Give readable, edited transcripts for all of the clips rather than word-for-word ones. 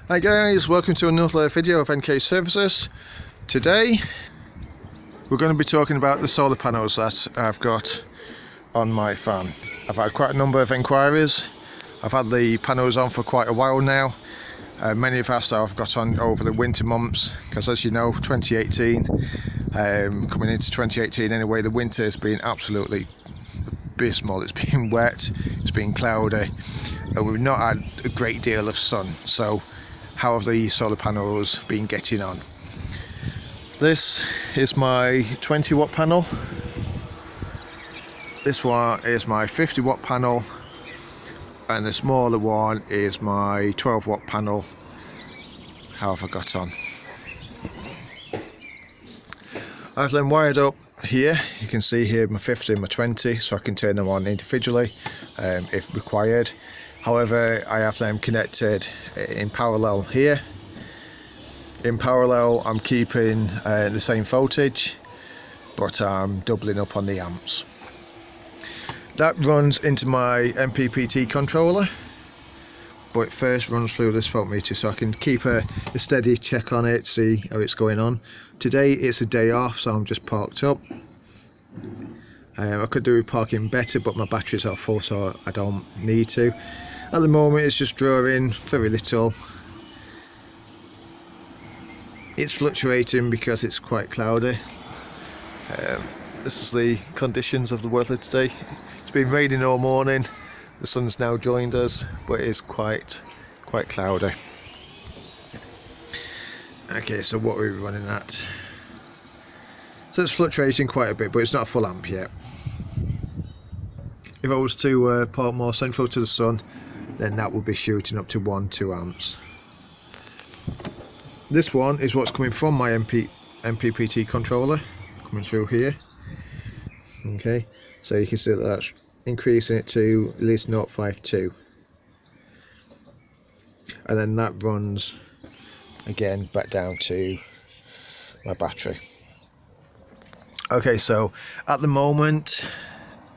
Hi guys, welcome to another video of NKservices. Today we're going to be talking about the solar panels that I've got on my fan. I've had quite a number of inquiries. I've had the panels on for quite a while now. Many have asked how I've got on over the winter months, because as you know, 2018, coming into 2018 anyway, the winter has been absolutely abysmal. It's been wet, it's been cloudy, and we've not had a great deal of sun. So how have the solar panels been getting on? This is my 20 watt panel. This one is my 50 watt panel, and the smaller one is my 12 watt panel. How have I got on? I've then wired up here. You can see here my 50 and my 20, so I can turn them on individually if required. However, I have them connected in parallel here. In parallel, I'm keeping the same voltage, but I'm doubling up on the amps. That runs into my MPPT controller, but it first runs through this voltmeter, so I can keep a steady check on it, see how it's going on. Today it's a day off, so I'm just parked up. I could do with parking better, but my batteries are full, so I don't need to. At the moment it's just drawing very little. It's fluctuating because it's quite cloudy. This is the conditions of the weather today. It's been raining all morning. The sun's now joined us, but it is quite cloudy. Okay, so what are we running at? So it's fluctuating quite a bit, but it's not a full amp yet. If I was to park more central to the sun, then that would be shooting up to 1-2 amps. This one is what's coming from my MPPT controller, coming through here. Okay, so you can see that that's increasing it to at least 0.52, and then that runs again back down to my battery. Okay, so at the moment,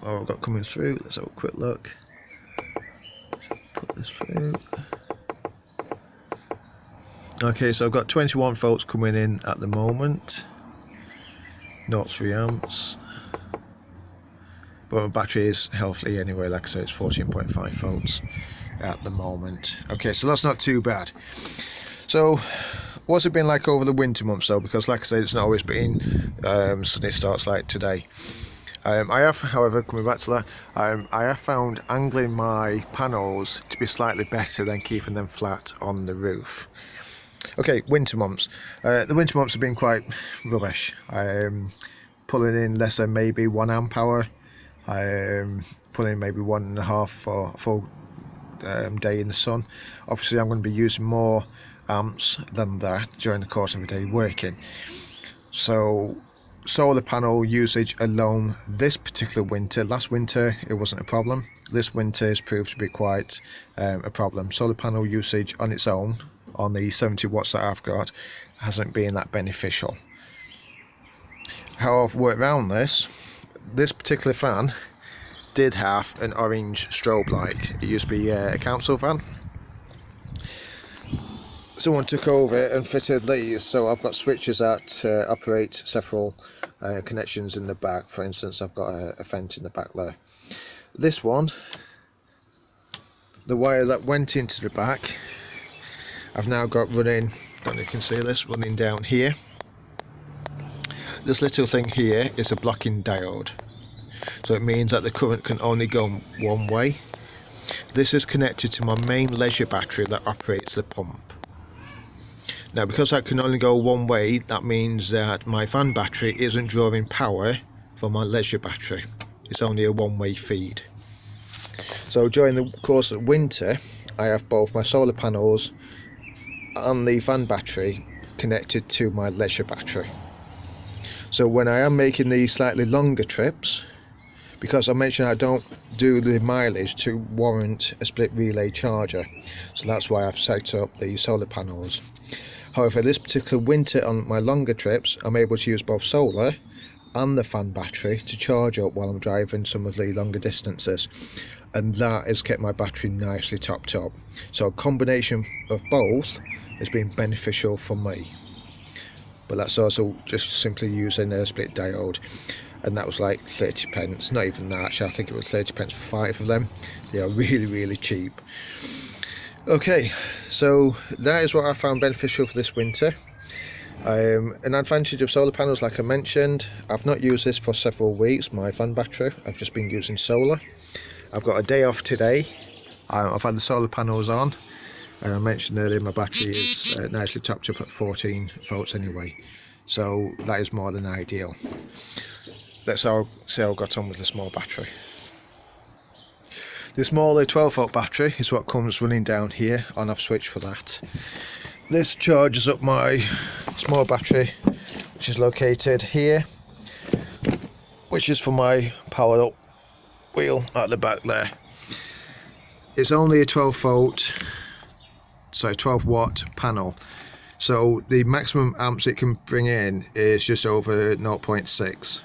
what I've got coming through, let's have a quick look. Put this through. Okay, so I've got 21 volts coming in at the moment, 0.3 amps, but my battery is healthy anyway. Like I said, it's 14.5 volts at the moment. Okay, so that's not too bad. So what's it been like over the winter months though? Because like I said, it's not always been sunny starts like today. I have, however, coming back to that, I have found angling my panels to be slightly better than keeping them flat on the roof. Okay, winter months. The winter months have been quite rubbish. Pulling in less than maybe 1 amp hour. Pulling in maybe 1.5 for a full day in the sun. Obviously, I'm going to be using more amps than that during the course of a day working. So solar panel usage alone this particular winter, last winter it wasn't a problem, this winter has proved to be quite a problem. Solar panel usage on its own, on the 70 watts that I've got, hasn't been that beneficial. How I've worked around this particular fan did have an orange strobe light. It used to be a council van. Someone took over it and fitted these, so I've got switches that operate several connections in the back. For instance, I've got a vent in the back there. This one, the wire that went into the back, I've now got running, I don't know if you can see this, running down here. This little thing here is a blocking diode, so it means that the current can only go one way. This is connected to my main leisure battery that operates the pump. Now, because that can only go one way, that means that my fan battery isn't drawing power from my leisure battery. It's only a one-way feed. So during the course of winter, I have both my solar panels and the fan battery connected to my leisure battery. So when I am making these slightly longer trips, because I mentioned I don't do the mileage to warrant a split relay charger, so that's why I've set up the solar panels. However, this particular winter on my longer trips, I'm able to use both solar and the fan battery to charge up while I'm driving some of the longer distances, and that has kept my battery nicely topped up. So a combination of both has been beneficial for me. But that's also just simply using a split diode, and that was like 30 pence, not even that actually, I think it was 30 pence for 5 of them. They are really cheap. Okay, so that is what I found beneficial for this winter. An advantage of solar panels, like I mentioned, I've not used this for several weeks, my van battery. I've just been using solar. I've got a day off today. I've had the solar panels on, and I mentioned earlier my battery is nicely topped up at 14 volts anyway, so that is more than ideal. Let's see how I got on with the small battery. The smaller 12 volt battery is what comes running down here, on off switch for that. This charges up my small battery, which is located here, which is for my power up wheel at the back there. It's only a 12 watt panel, so the maximum amps it can bring in is just over 0.6.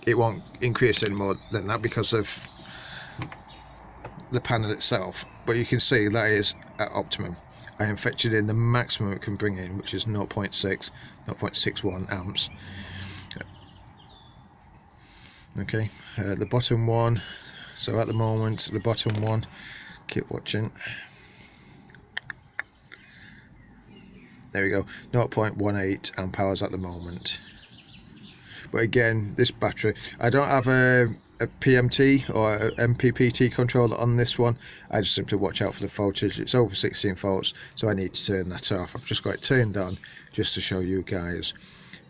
It won't increase any more than that because of the panel itself, but you can see that is at optimum. I am fetching in the maximum it can bring in, which is 0.61 amps. Okay, the bottom one, so at the moment the bottom one, keep watching, there we go, 0.18 amp hours at the moment. But again, this battery, I don't have a PMT or a MPPT controller on this one. I just simply watch out for the voltage. It's over 16 volts, so I need to turn that off. I've just got it turned on just to show you guys.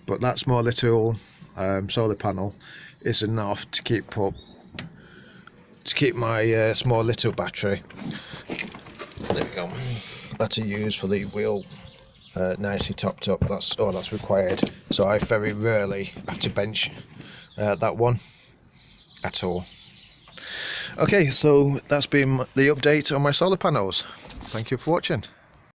But that small little solar panel is enough to keep my small little battery, there we go, that I use for the wheel, nicely topped up. That's all that's required, so I very rarely have to bench that one at all. Okay, so that's been the update on my solar panels. Thank you for watching.